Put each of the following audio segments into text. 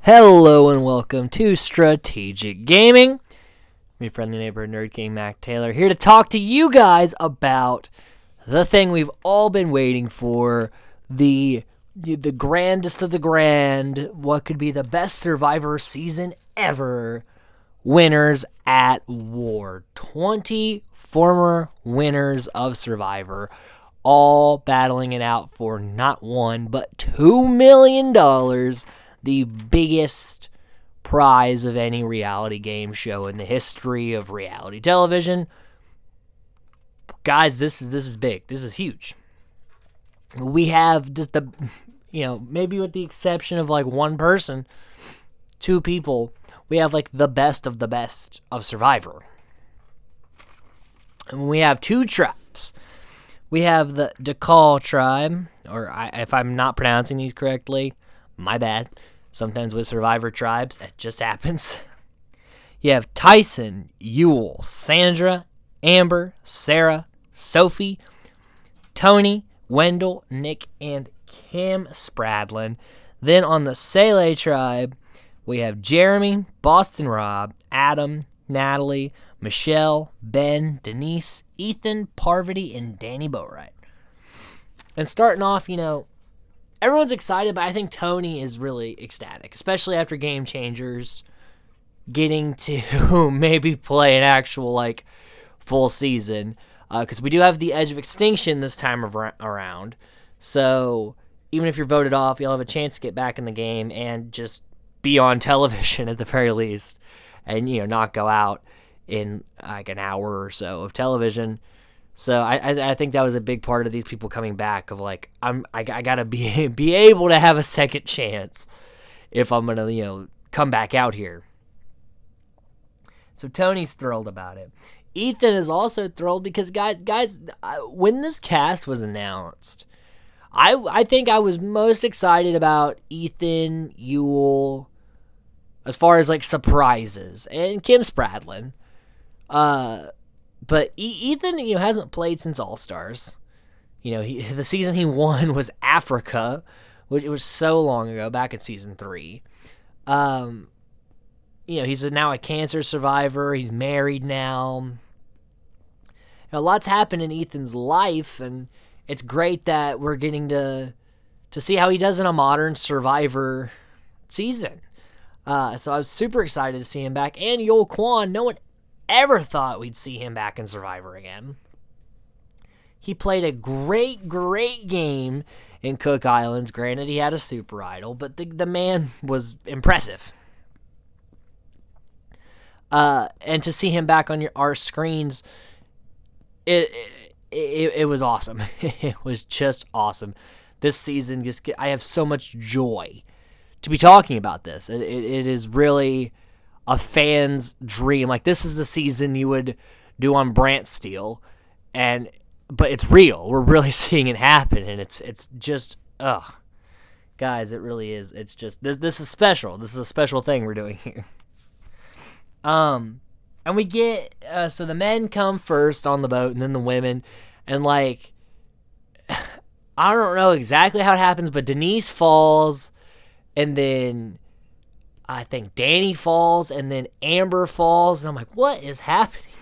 Hello and welcome to Strategic Gaming. My friendly neighborhood nerd king Mac Taylor here to talk to you guys about the thing we've all been waiting for, the grandest of the grand, what could be the best Survivor season ever, Winners at War. 20 former winners of Survivor, all battling it out for not one, but $2 million, the biggest prize of any reality game show in the history of reality television. Guys, this is big. This is huge. We have just maybe with the exception of like one person, two people, we have like the best of Survivor. And we have two tribes. We have the Dakal tribe, if I'm not pronouncing these correctly, my bad. Sometimes with Survivor tribes, that just happens. You have Tyson, Yule, Sandra, Amber, Sarah, Sophie, Tony, Wendell, Nick, and Kim Spradlin. Then on the Sele tribe, we have Jeremy, Boston Rob, Adam, Natalie, Michelle, Ben, Denise, Ethan, Parvati, and Danny Boatwright. And starting off, everyone's excited, but I think Tony is really ecstatic, especially after Game Changers, getting to maybe play an actual, full season, because we do have the Edge of Extinction this time around, so even if you're voted off, you'll have a chance to get back in the game and just be on television at the very least, and, not go out in, an hour or so of television. So I think that was a big part of these people coming back of I gotta be able to have a second chance if I'm gonna come back out here. So Tony's thrilled about it. Ethan is also thrilled because guys, when this cast was announced, I think I was most excited about Ethan, Yule, as far as surprises, and Kim Spradlin. But Ethan, hasn't played since All-Stars. The season he won was Africa, which it was so long ago, back in season 3. He's now a cancer survivor. He's married now. A lot's happened in Ethan's life, and it's great that we're getting to see how he does in a modern Survivor season. So I was super excited to see him back. And Yul Kwon, no one ever thought we'd see him back in Survivor again. He played a great game in Cook Islands. Granted, he had a super idol, but the man was impressive. And to see him back on our screens, it was awesome. It was just awesome. This season, I have so much joy to be talking about this. It is really a fan's dream. This is the season you would do on Brant Steel, but it's real. We're really seeing it happen, and it's just guys, it really is. It's just this is special. This is a special thing we're doing here. And we get so the men come first on the boat, and then the women, and I don't know exactly how it happens, but Denise falls, and then I think Danny falls, and then Amber falls, and I'm like, what is happening?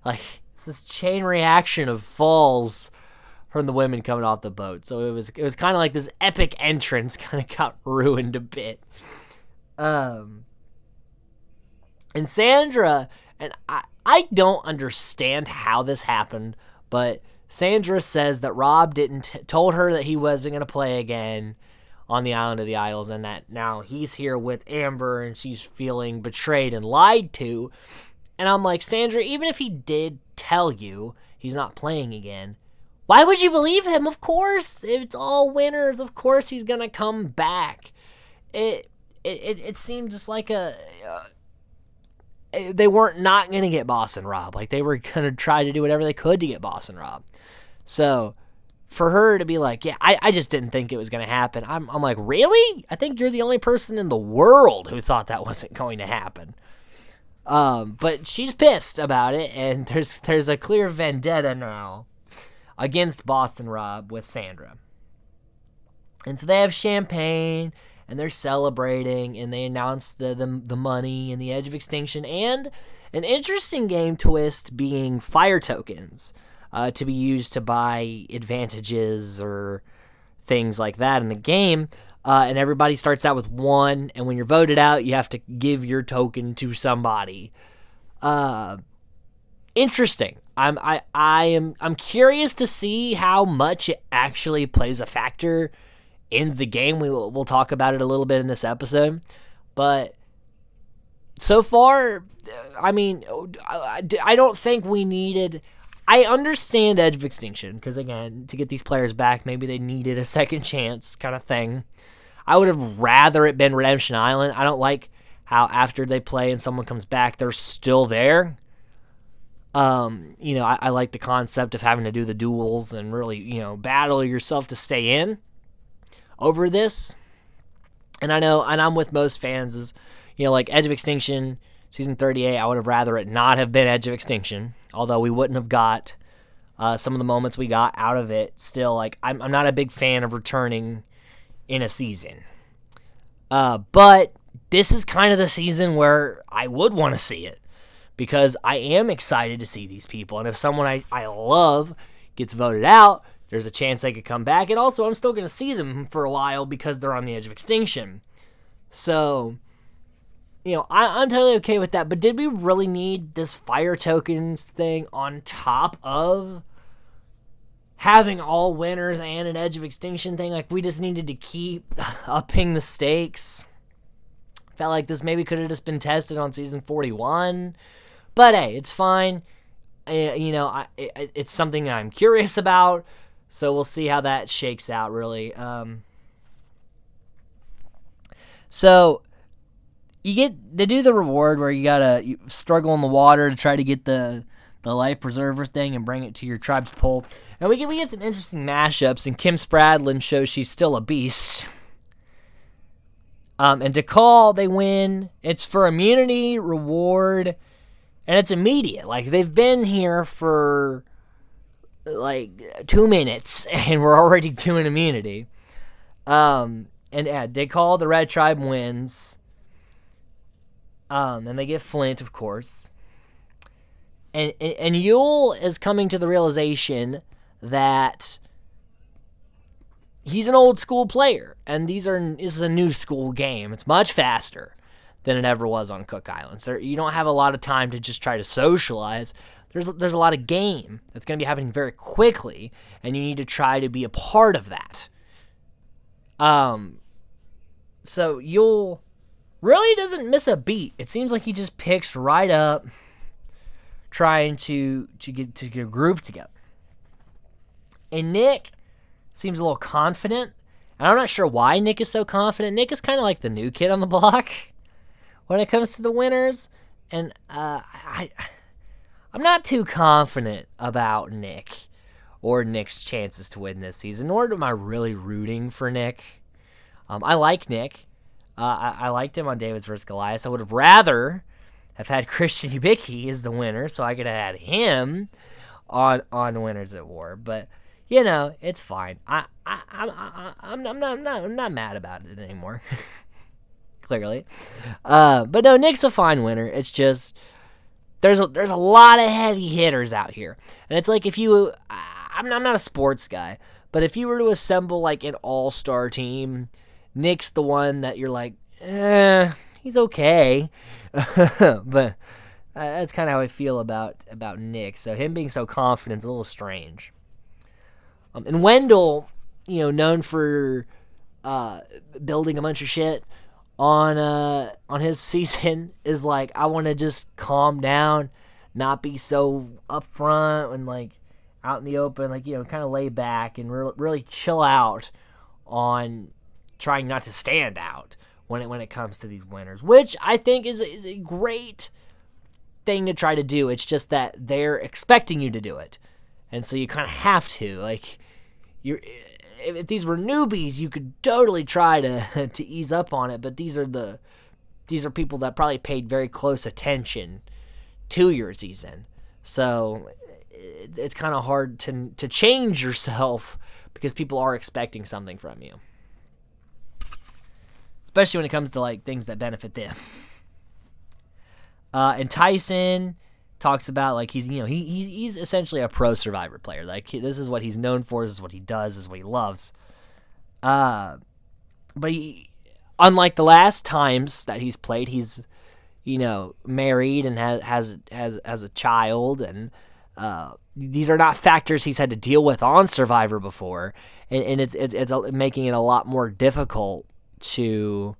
It's this chain reaction of falls from the women coming off the boat. So it was kind of like this epic entrance kind of got ruined a bit. And Sandra, and I don't understand how this happened, but Sandra says that Rob told her that he wasn't going to play again on the Island of the Idols, and that now he's here with Amber, and she's feeling betrayed and lied to. And I'm like, Sandra, even if he did tell you he's not playing again, why would you believe him? Of course, it's all winners. Of course he's gonna come back. It seemed just like they weren't not gonna get Boss and Rob. They were gonna try to do whatever they could to get Boss and Rob. So for her to be like, yeah, I just didn't think it was going to happen. I'm like, really? I think you're the only person in the world who thought that wasn't going to happen. But she's pissed about it, and there's a clear vendetta now against Boston Rob with Sandra. And so they have champagne, and they're celebrating, and they announce the money and the Edge of Extinction, and an interesting game twist being fire tokens to be used to buy advantages or things like that in the game. And everybody starts out with one, and when you're voted out, you have to give your token to somebody. Interesting. I'm curious to see how much it actually plays a factor in the game. We'll talk about it a little bit in this episode, but so far, I mean, I don't think we needed. I understand Edge of Extinction because, again, to get these players back, maybe they needed a second chance kind of thing. I would have rather it been Redemption Island. I don't like how after they play and someone comes back, they're still there. I like the concept of having to do the duels and really, battle yourself to stay in over this. And I know, and I'm with most fans is, like Edge of Extinction, Season 38, I would have rather it not have been Edge of Extinction, although we wouldn't have got some of the moments we got out of it. Still, like, I'm not a big fan of returning in a season. But this is kind of the season where I would want to see it, because I am excited to see these people. And if someone I love gets voted out, there's a chance they could come back. And also, I'm still going to see them for a while because they're on the Edge of Extinction. So, I'm totally okay with that. But did we really need this fire tokens thing on top of having all winners and an Edge of Extinction thing? Like, we just needed to keep upping the stakes. Felt like this maybe could have just been tested on Season 41. But hey, it's fine. It's something I'm curious about. So we'll see how that shakes out, really. So you get to do the reward where you struggle in the water to try to get the life preserver thing and bring it to your tribe's pole. And we get some interesting mashups, and Kim Spradlin shows she's still a beast. And to call, they win. It's for immunity, reward, and it's immediate. Like, they've been here for, 2 minutes, and we're already doing immunity. And they call, the red tribe wins. And they get Flint, of course. And Yule is coming to the realization that he's an old school player, and this is a new school game. It's much faster than it ever was on Cook Islands. You don't have a lot of time to just try to socialize. There's a lot of game that's going to be happening very quickly, and you need to try to be a part of that. So Yule really doesn't miss a beat. It seems like he just picks right up, trying to get a group together. And Nick seems a little confident. And I'm not sure why Nick is so confident. Nick is kind of like the new kid on the block when it comes to the winners. And I'm not too confident about Nick or Nick's chances to win this season, nor am I really rooting for Nick. I like Nick. I liked him on Davids vs. Goliath. I would have rather have had Christian Hibiki as the winner, so I could have had him on Winners at War. But it's fine. I'm not mad about it anymore. Clearly, but no, Nick's a fine winner. It's just there's a lot of heavy hitters out here, and it's like if you, I'm not a sports guy, but if you were to assemble like an all-star team, Nick's the one that you're like, he's okay, but that's kind of how I feel about Nick. So him being so confident is a little strange. And Wendell, known for building a bunch of shit on his season, is like, I want to just calm down, not be so upfront and like out in the open, like kind of lay back and really chill out on trying not to stand out when it comes to these winners, which I think is a great thing to try to do. It's just that they're expecting you to do it. And so you kind of have to, like, if these were newbies, you could totally try to ease up on it. But these are people that probably paid very close attention to your season. So it's kind of hard to change yourself because people are expecting something from you. especially when it comes to like things that benefit them. And Tyson talks about like he's essentially a pro Survivor player. Like this is what he's known for. This is what he does. This is what he loves. But unlike the last times that he's played, he's married and has a child, and these are not factors he's had to deal with on Survivor before, and it's making it a lot more difficult to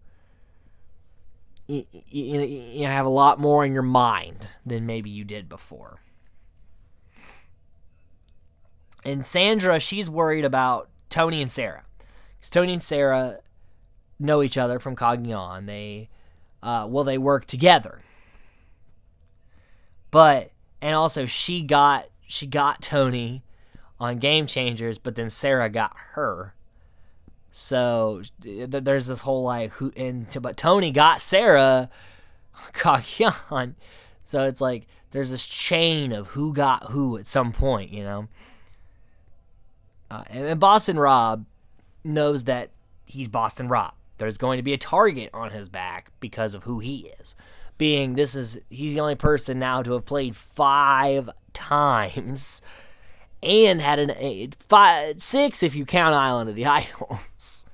have a lot more in your mind than maybe you did before. And Sandra, she's worried about Tony and Sarah, because Tony and Sarah know each other from Cognion. They work together. And also she got Tony on Game Changers, but then Sarah got her. So there's this whole like but Tony got Sarah Cognion. So it's like there's this chain of who got who at some point, and Boston Rob knows that he's Boston Rob. There's going to be a target on his back because of who he is. He's the only person now to have played 5 times and had 6 if you count Island of the Idols.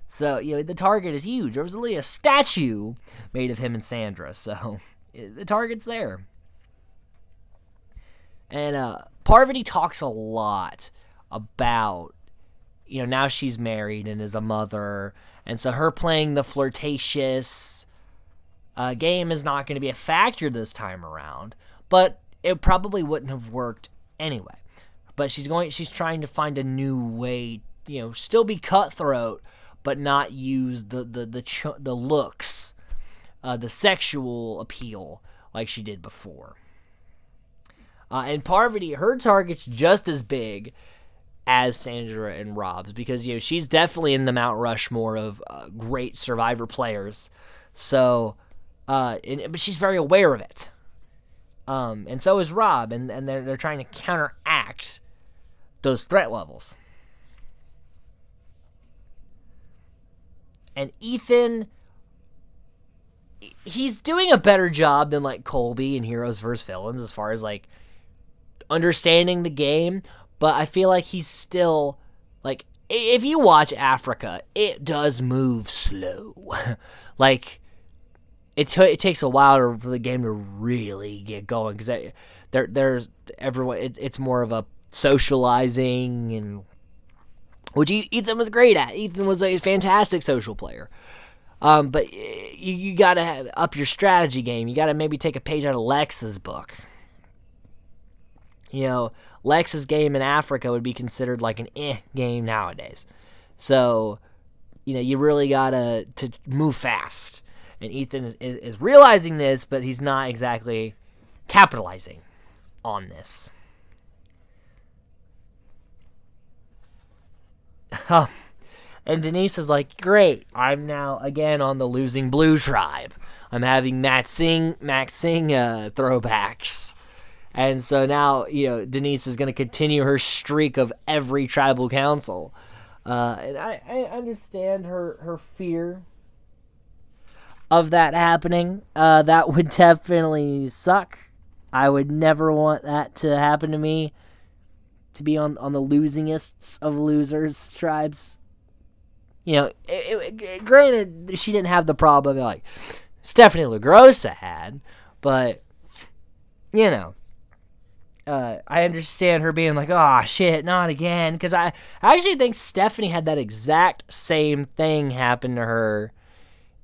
So, the target is huge. There was literally a statue made of him and Sandra, so the target's there. And Parvati talks a lot about, now she's married and is a mother, and so her playing the flirtatious game is not going to be a factor this time around, but it probably wouldn't have worked anyway. But she's trying to find a new way, still be cutthroat, but not use the looks, the sexual appeal like she did before. And Parvati, her target's just as big as Sandra and Rob's, because she's definitely in the Mount Rushmore of great Survivor players. So, but she's very aware of it. And so is Rob, and they're trying to counteract those threat levels. And Ethan, he's doing a better job than like Colby in Heroes vs. Villains as far as like understanding the game, but I feel like he's still like, if you watch Africa, it does move slow. Like it takes a while for the game to really get going, because there's everyone. It's more of a socializing, and which Ethan was great at. Ethan was a fantastic social player. But you got to up your strategy game. You got to maybe take a page out of Lex's book. Lex's game in Africa would be considered like an game nowadays. So, you really got to move fast. And Ethan is realizing this, but he's not exactly capitalizing on this. And Denise is like, great, I'm now again on the losing blue tribe. I'm having Max Sing throwbacks. And so now, Denise is going to continue her streak of every tribal council. And I understand her fear of that happening. That would definitely suck. I would never want that to happen to me, to be on the losingest of losers tribes. Granted, she didn't have the problem that, like, Stephanie LaGrossa had, but, I understand her being like, oh, shit, not again, because I actually think Stephanie had that exact same thing happen to her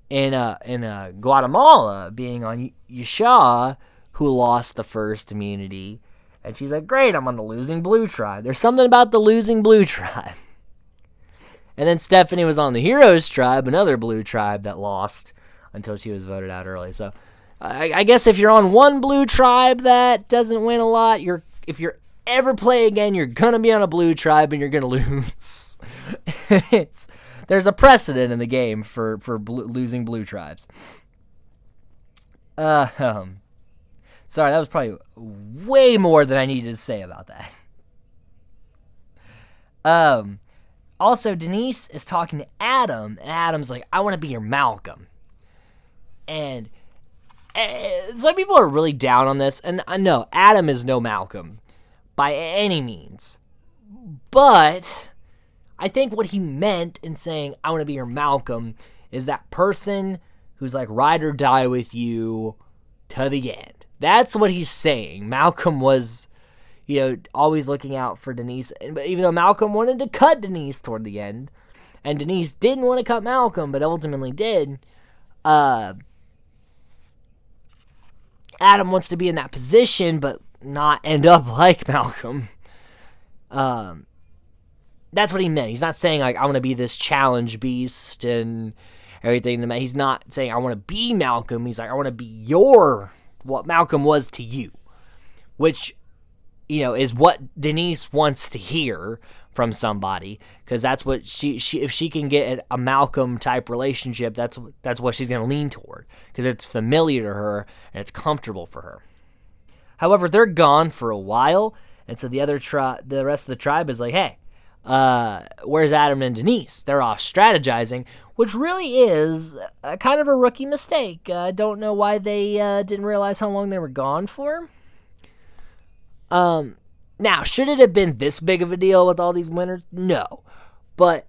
in Guatemala, being on Yasha, who lost the first immunity, and she's like, great, I'm on the losing blue tribe. There's something about the losing blue tribe. And then Stephanie was on the Heroes tribe, another blue tribe that lost until she was voted out early. So I guess if you're on one blue tribe that doesn't win a lot, if you're ever play again, you're going to be on a blue tribe and you're going to lose. There's a precedent in the game for losing blue tribes. Sorry, that was probably way more than I needed to say about that. Also, Denise is talking to Adam, and Adam's like, I want to be your Malcolm. And some people are really down on this, and I know Adam is no Malcolm by any means. But I think what he meant in saying, I want to be your Malcolm, is that person who's like ride or die with you to the end. That's what he's saying. Malcolm was, always looking out for Denise. But even though Malcolm wanted to cut Denise toward the end, and Denise didn't want to cut Malcolm, but ultimately did, Adam wants to be in that position, but not end up like Malcolm. That's what he meant. He's not saying, like, I want to be this challenge beast and everything. He's not saying, I want to be Malcolm. He's like, I want to be what Malcolm was to you. Which, is what Denise wants to hear from somebody. Because that's what if she can get a Malcolm-type relationship, that's what she's going to lean toward. Because it's familiar to her and it's comfortable for her. However, they're gone for a while. And so the rest of the tribe is like, hey, where's Adam and Denise? They're off strategizing, which really is kind of a rookie mistake. I don't know why they didn't realize how long they were gone for. Now, should it have been this big of a deal with all these winners? No. But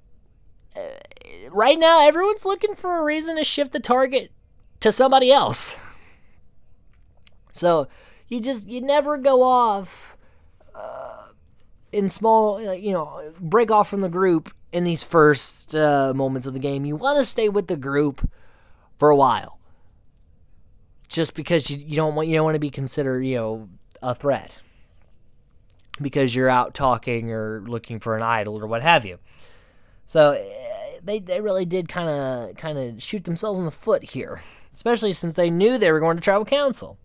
right now, everyone's looking for a reason to shift the target to somebody else. So you never go off in small, break off from the group in these first moments of the game. You want to stay with the group for a while, just because you don't want to be considered a threat because you're out talking or looking for an idol or what have you. So they really did kind of shoot themselves in the foot here, especially since they knew they were going to tribal council.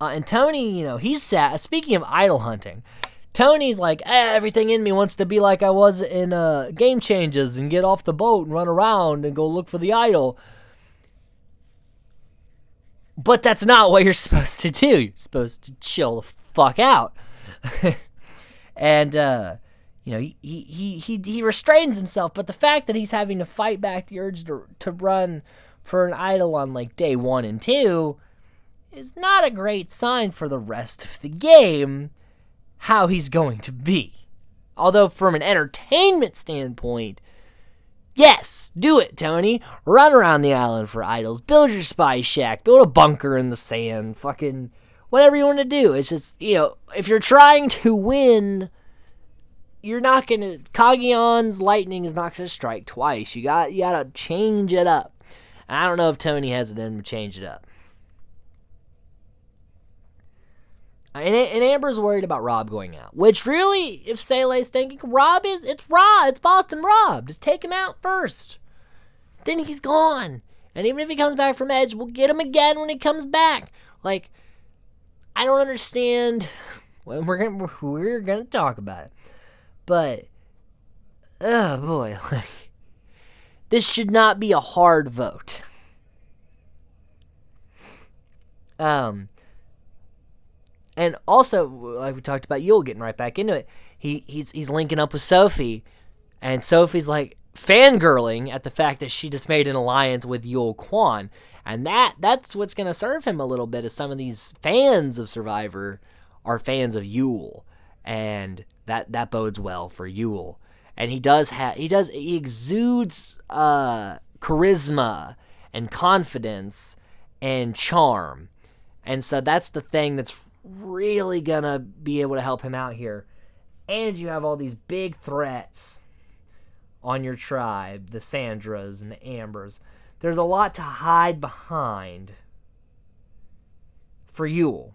And Tony, he's sad. Speaking of idol hunting, Tony's like, everything in me wants to be like I was in Game Changes and get off the boat and run around and go look for the idol. But that's not what you're supposed to do. You're supposed to chill the fuck out. And, he restrains himself. But the fact that he's having to fight back the urge to run for an idol on, like, day 1 and 2... is not a great sign for the rest of the game how he's going to be. Although from an entertainment standpoint, yes, do it, Tony. Run around the island for idols. Build your spy shack. Build a bunker in the sand. Fucking whatever you want to do. It's just, if you're trying to win, you're not going to... Kagion's lightning is not going to strike twice. You got to change it up. And I don't know if Tony has it in to change it up. And Amber's worried about Rob going out. Which really, if Saleh's thinking, it's Boston Rob. Just take him out first. Then he's gone. And even if he comes back from Edge, we'll get him again when he comes back. Like, I don't understand. Well, we're gonna talk about it. But, oh boy. This should not be a hard vote. And also, like we talked about Yule getting right back into it, he's linking up with Sophie, and Sophie's like fangirling at the fact that she just made an alliance with Yule Kwan, and that's what's going to serve him a little bit, as some of these fans of Survivor are fans of Yule, and that bodes well for Yule. And he exudes charisma and confidence and charm, and so that's the thing that's really gonna be able to help him out here. And you have all these big threats on your tribe, the Sandras and the Ambers. There's a lot to hide behind for Yule.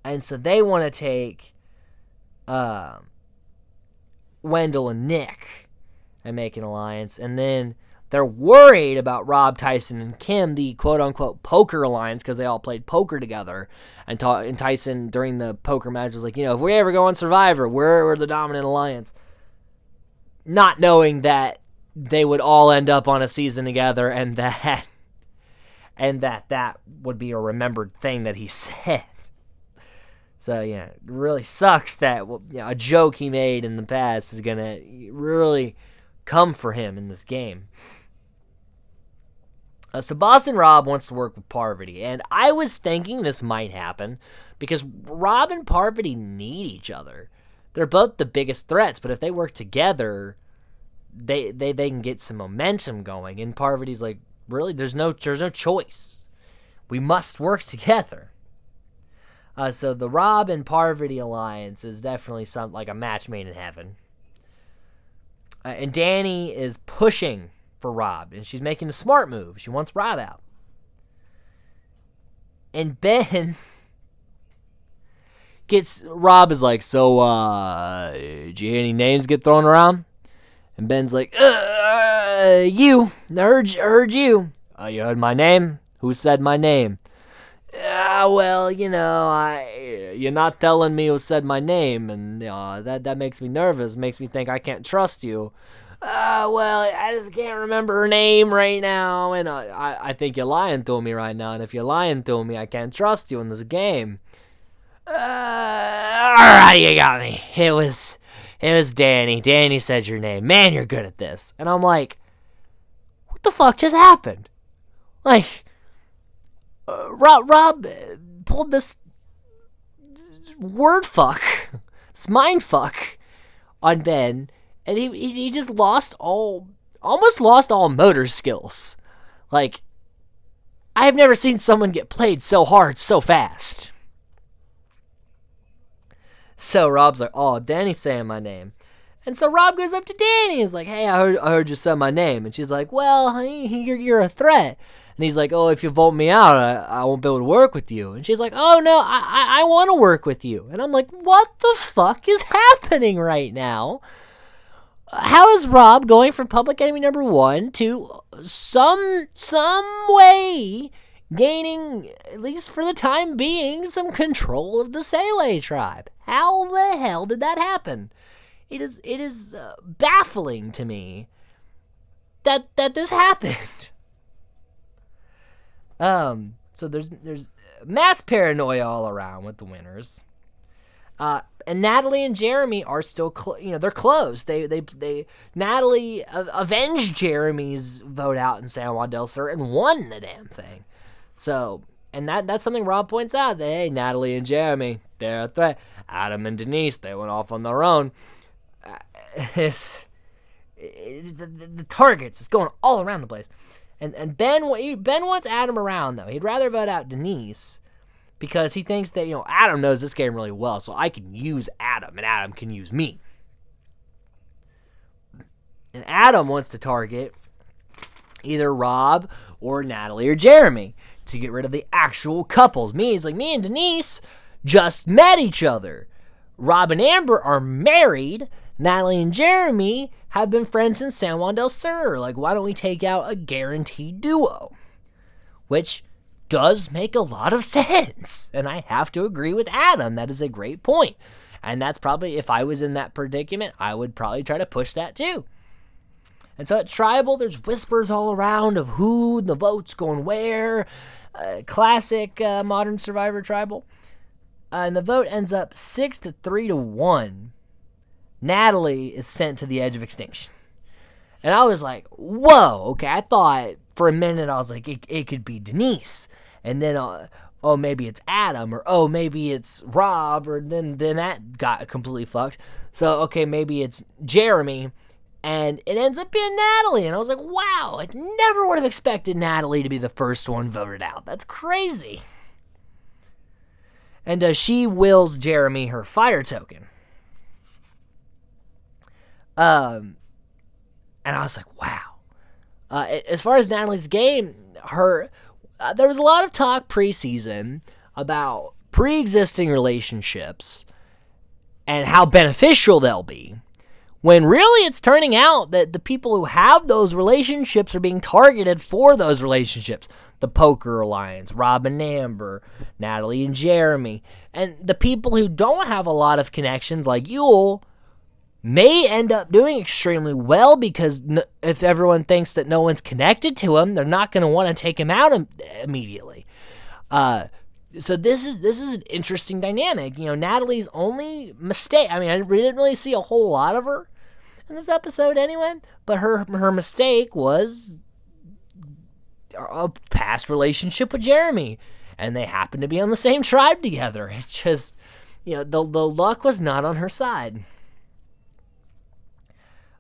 And so they want to take Wendell and Nick and make an alliance. And then they're worried about Rob, Tyson, and Kim, the quote-unquote poker alliance, because they all played poker together. And Tyson, during the poker match, was like, if we ever go on Survivor, we're the dominant alliance. Not knowing that they would all end up on a season together, and that would be a remembered thing that he said. So, yeah, it really sucks that a joke he made in the past is going to really come for him in this game. So Boston Rob wants to work with Parvati, and I was thinking this might happen because Rob and Parvati need each other. They're both the biggest threats, but if they work together, they can get some momentum going. And Parvati's like, really, there's no choice. We must work together. So the Rob and Parvati alliance is definitely like a match made in heaven. And Danny is pushing for Rob, and she's making a smart move. She wants Rob out. And Ben Rob is like, so, did you hear any names get thrown around? And Ben's like, you. I heard you. You heard my name? Who said my name? Well, you're not telling me who said my name, and that makes me nervous, makes me think I can't trust you. Well, I just can't remember her name right now, and I think you're lying to me right now, and if you're lying to me, I can't trust you in this game. Alright, you got me. It was Danny. Danny said your name. Man, you're good at this. And I'm like, what the fuck just happened? Like, Rob pulled this word fuck, this mind fuck on Ben, and he just almost lost all motor skills. Like, I have never seen someone get played so hard so fast. So Rob's like, oh, Danny's saying my name. And so Rob goes up to Danny and is like, hey, I heard you say my name. And she's like, well, you're a threat. And he's like, oh, if you vote me out, I won't be able to work with you. And she's like, oh, no, I want to work with you. And I'm like, what the fuck is happening right now? How is Rob going from public enemy number 1 to some way gaining, at least for the time being, some control of the Sele tribe? How the hell did that happen? It is baffling to me that this happened. So there's mass paranoia all around with the winners. And Natalie and Jeremy are still, they're close. Natalie avenged Jeremy's vote out in San Juan del Sur and won the damn thing. So, and that's something Rob points out, that, hey, Natalie and Jeremy, they're a threat. Adam and Denise, they went off on their own. The targets is going all around the place. And Ben wants Adam around, though. He'd rather vote out Denise because he thinks that, Adam knows this game really well, so I can use Adam, and Adam can use me. And Adam wants to target either Rob or Natalie or Jeremy to get rid of the actual couples. He's like, me and Denise just met each other. Rob and Amber are married. Natalie and Jeremy have been friends since San Juan del Sur. Like, why don't we take out a guaranteed duo? Which does make a lot of sense. And I have to agree with Adam. That is a great point. And that's probably, if I was in that predicament, I would probably try to push that too. And so at Tribal, there's whispers all around of who the vote's going where. Classic modern Survivor Tribal. And the vote ends up 6-3 to 1. Natalie is sent to the edge of extinction. And I was like, whoa, okay. I thought for a minute, I was like, it could be Denise. And then, maybe it's Adam. Or, maybe it's Rob. Or then that got completely fucked. So, okay, maybe it's Jeremy. And it ends up being Natalie. And I was like, wow, I never would have expected Natalie to be the first one voted out. That's crazy. And she wills Jeremy her fire token. And I was like, wow. As far as Natalie's game, there was a lot of talk preseason about pre-existing relationships and how beneficial they'll be. When really it's turning out that the people who have those relationships are being targeted for those relationships. The Poker Alliance, Rob and Amber, Natalie and Jeremy. And the people who don't have a lot of connections like Yule may end up doing extremely well because if everyone thinks that no one's connected to him, they're not going to want to take him out immediately. So this is an interesting dynamic. Natalie's only mistake. I mean, I didn't really see a whole lot of her in this episode anyway, but her mistake was a past relationship with Jeremy, and they happened to be on the same tribe together. It just, the luck was not on her side.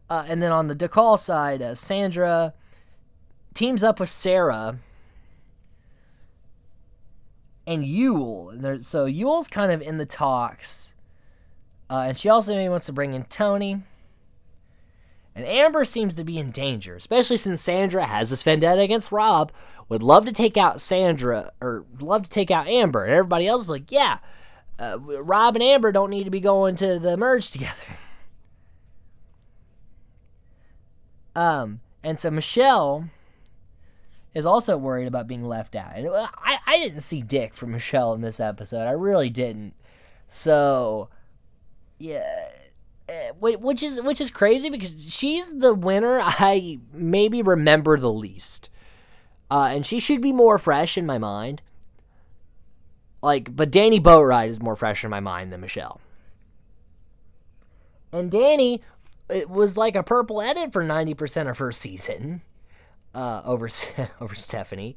And then on the DeCall side, Sandra teams up with Sarah and Yule. So Yule's kind of in the talks. And she also maybe wants to bring in Tony. And Amber seems to be in danger, especially since Sandra has this vendetta against Rob. Would love to take out Amber. And everybody else is like, yeah, Rob and Amber don't need to be going to the merge together. And so Michelle is also worried about being left out. And I didn't see dick from Michelle in this episode. I really didn't. So, yeah, which is crazy because she's the winner I maybe remember the least. And she should be more fresh in my mind. But Danny Boatwright is more fresh in my mind than Michelle. And Danny, it was like a purple edit for 90% of her season. Over Stephanie,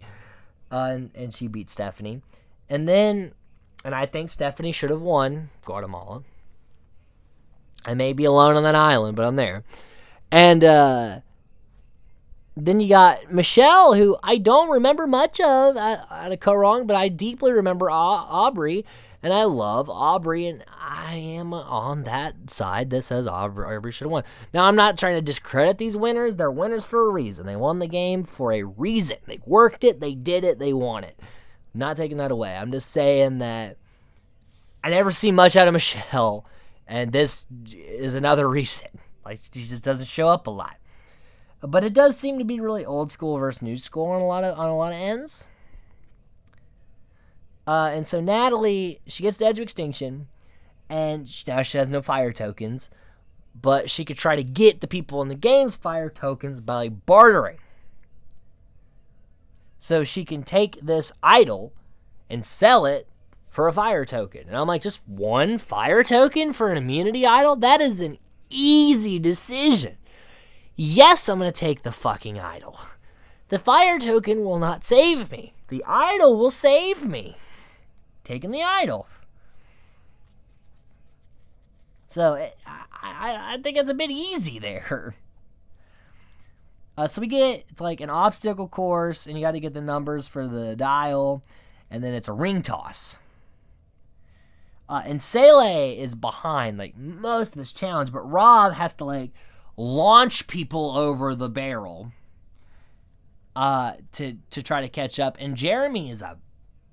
and she beat Stephanie, and I think Stephanie should have won Guatemala. I may be alone on that island, but I'm there. And then you got Michelle, who I don't remember much of. I'd go wrong, but I deeply remember Aubrey, and I love Aubrey, and I am on that side that says Aubrey should have won. Now, I'm not trying to discredit these winners. They're winners for a reason. They won the game for a reason. They worked it, they did it, they won it. I'm not taking that away. I'm just saying that I never see much out of Michelle, and this is another reason. She just doesn't show up a lot. But it does seem to be really old school versus new school on a lot of ends. And so Natalie, she gets the Edge of Extinction, and now she has no fire tokens, but she could try to get the people in the game's fire tokens by bartering. So she can take this idol and sell it for a fire token. And I'm like, just one fire token for an immunity idol? That is an easy decision. Yes, I'm going to take the fucking idol. The fire token will not save me. The idol will save me. Taking the idol. So I think it's a bit easy there. So it's like an obstacle course, and you got to get the numbers for the dial, and then it's a ring toss. And Sele is behind most of this challenge, but Rob has to launch people over the barrel to try to catch up, and Jeremy is a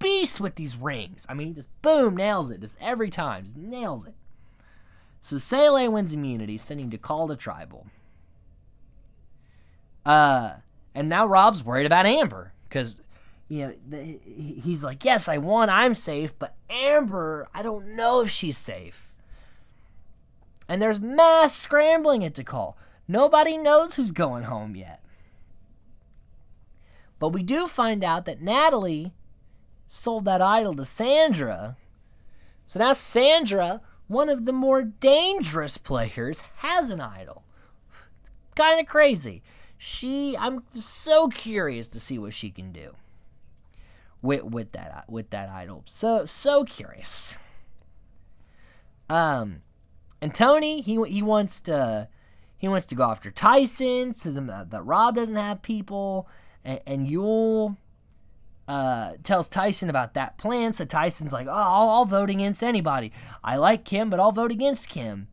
beast with these rings. I mean, he just boom, nails it. Just every time, just nails it. So Sele wins immunity, sending DeCall to tribal. And now Rob's worried about Amber, because he's like, yes, I won, I'm safe, but Amber, I don't know if she's safe. And there's mass scrambling at DeCall. Nobody knows who's going home yet. But we do find out that Natalie sold that idol to Sandra. So now Sandra, one of the more dangerous players, has an idol. Kind of crazy. I'm so curious to see what she can do with that idol. So curious. And Tony, he wants to go after Tyson, says that Rob doesn't have people, and Yule tells Tyson about that plan. So Tyson's like, I'll vote against anybody. I like Kim, but I'll vote against Kim.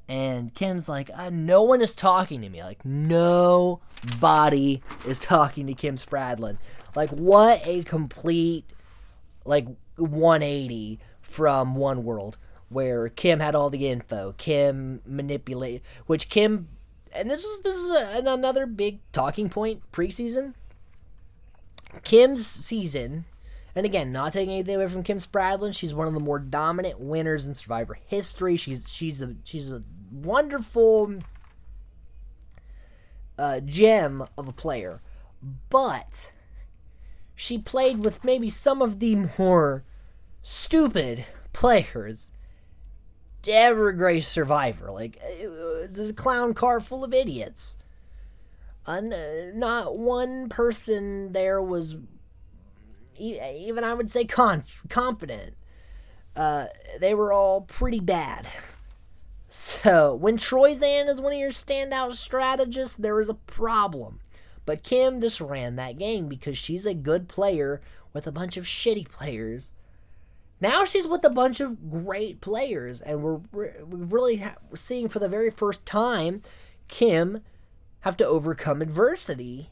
And Kim's like, no one is talking to me. Nobody is talking to Kim Spradlin. What a complete 180 from One World, where Kim had all the info. Kim manipulated, which Kim, and this is another big talking point preseason. Kim's season, and again, not taking anything away from Kim Spradlin, she's one of the more dominant winners in Survivor history. She's a wonderful gem of a player, but she played with maybe some of the more stupid players to ever grace Survivor. Like, it's a clown car full of idiots. Not one person there was even, I would say, competent. They were all pretty bad. So, when Troyzan is one of your standout strategists, there is a problem. But Kim just ran that game because she's a good player with a bunch of shitty players. Now she's with a bunch of great players, and we're really seeing for the very first time Kim have to overcome adversity.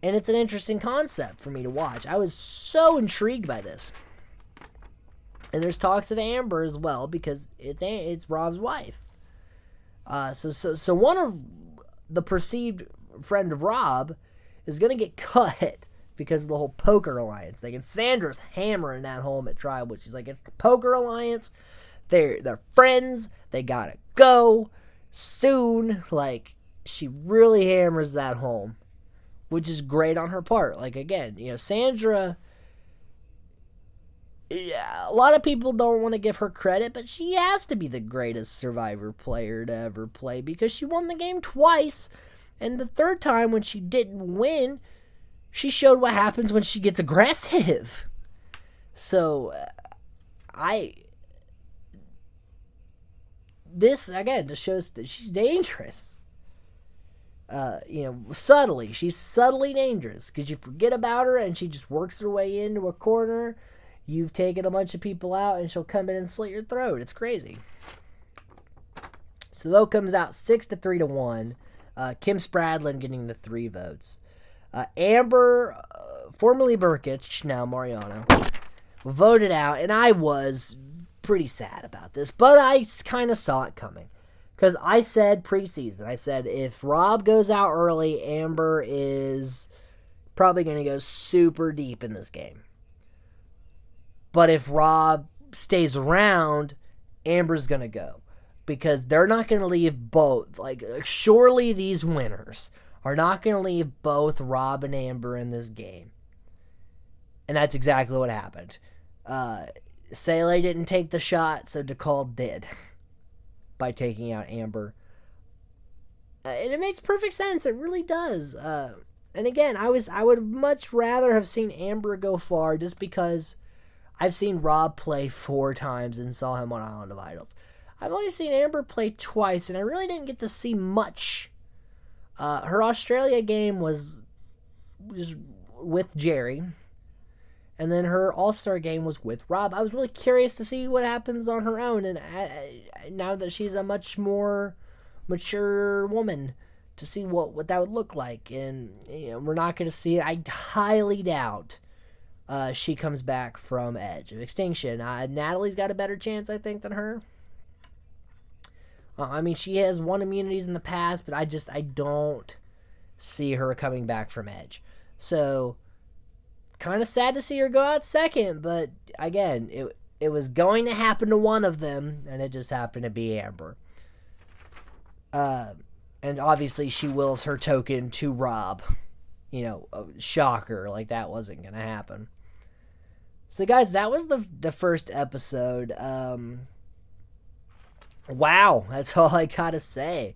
And it's an interesting concept for me to watch. I was so intrigued by this. And there's talks of Amber as well, because it's Rob's wife. So one of the perceived friend of Rob is going to get cut because of the whole poker alliance thing. And Sandra's hammering that home at Tribe, which is like, it's the poker alliance. They're friends. They gotta go soon. Like, she really hammers that home, which is great on her part. Like, again, Sandra, yeah, a lot of people don't want to give her credit, but she has to be the greatest Survivor player to ever play because she won the game twice. And the third time, when she didn't win, she showed what happens when she gets aggressive. So, this, again, just shows that she's dangerous. Subtly. She's subtly dangerous because you forget about her and she just works her way into a corner. You've taken a bunch of people out and she'll come in and slit your throat. It's crazy. So, though comes out 6-3-1. Kim Spradlin getting the 3 votes. Amber, formerly Burkich, now Mariano, voted out, and I was pretty sad about this, but I kind of saw it coming. Because I said preseason, I said if Rob goes out early, Amber is probably going to go super deep in this game. But if Rob stays around, Amber's going to go. Because they're not going to leave both. Like, surely these winners are not going to leave both Rob and Amber in this game. And that's exactly what happened. Sele didn't take the shot, so DeCall did. By taking out Amber. And it makes perfect sense. It really does. And again, I would much rather have seen Amber go far just because I've seen Rob play 4 times and saw him on Island of Idols. I've only seen Amber play twice, and I really didn't get to see much. Her Australia game was with Jerry, and then her All-Star game was with Rob. I was really curious to see what happens on her own, and now that she's a much more mature woman, to see what that would look like. And we're not going to see it. I highly doubt she comes back from Edge of Extinction. Natalie's got a better chance, I think, than her. She has won immunities in the past, but I don't see her coming back from Edge. So, kind of sad to see her go out second, but again, it was going to happen to one of them, and it just happened to be Amber. And obviously she wills her token to Rob. Shocker, like that wasn't going to happen. So guys, that was the first episode. Wow, that's all I gotta say.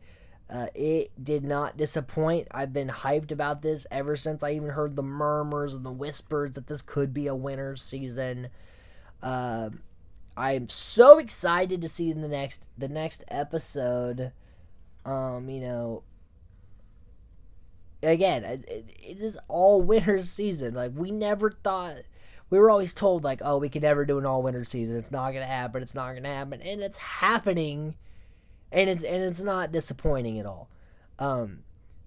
It did not disappoint. I've been hyped about this ever since I even heard the murmurs and the whispers that this could be a winner's season. I'm so excited to see the next episode. Again, it is all winner's season. Like, we never thought. We were always told, like, oh, we can never do an all-winter season. It's not going to happen. It's not going to happen. And it's happening. And it's not disappointing at all.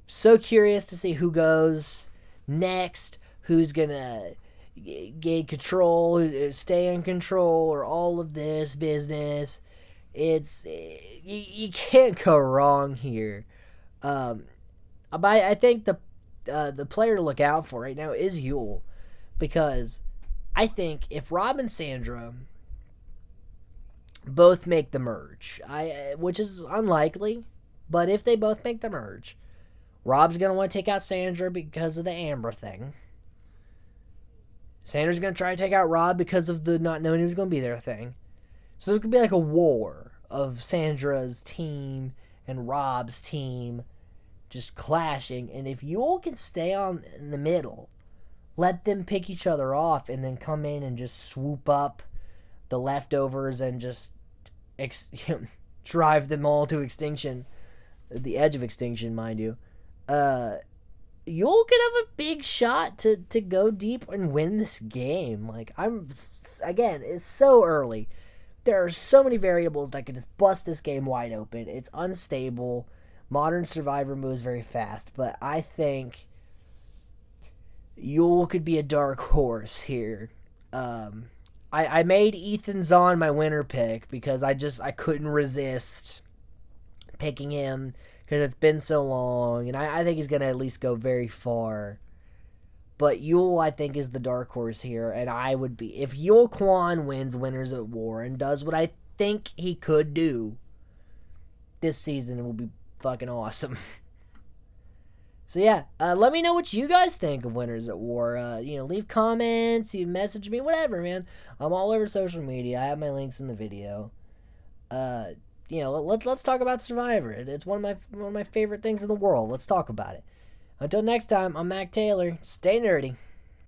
So curious to see who goes next. Who's going to gain control, stay in control, or all of this business. You can't go wrong here. I think the player to look out for right now is Yule. Because I think if Rob and Sandra both make the merge, which is unlikely, but if they both make the merge, Rob's going to want to take out Sandra because of the Amber thing. Sandra's going to try to take out Rob because of the not knowing he was going to be there thing. So there's going to be like a war of Sandra's team and Rob's team just clashing. And if you all can stay on in the middle, let them pick each other off and then come in and just swoop up the leftovers and just drive them all to extinction, the edge of extinction, mind you, you'll could have a big shot to go deep and win this game. Like, again, it's so early. There are so many variables that could just bust this game wide open. It's unstable. Modern Survivor moves very fast, but I think Yule could be a dark horse here. I made Ethan Zahn my winner pick because I couldn't resist picking him because it's been so long, and I think he's going to at least go very far. But Yule, I think, is the dark horse here, and I would be... If Yule Kwan wins Winners at War and does what I think he could do this season, it will be fucking awesome. So yeah, let me know what you guys think of Winners at War. Leave comments, you message me, whatever, man. I'm all over social media. I have my links in the video. Let's talk about Survivor. It's one of my favorite things in the world. Let's talk about it. Until next time, I'm Mac Taylor. Stay nerdy.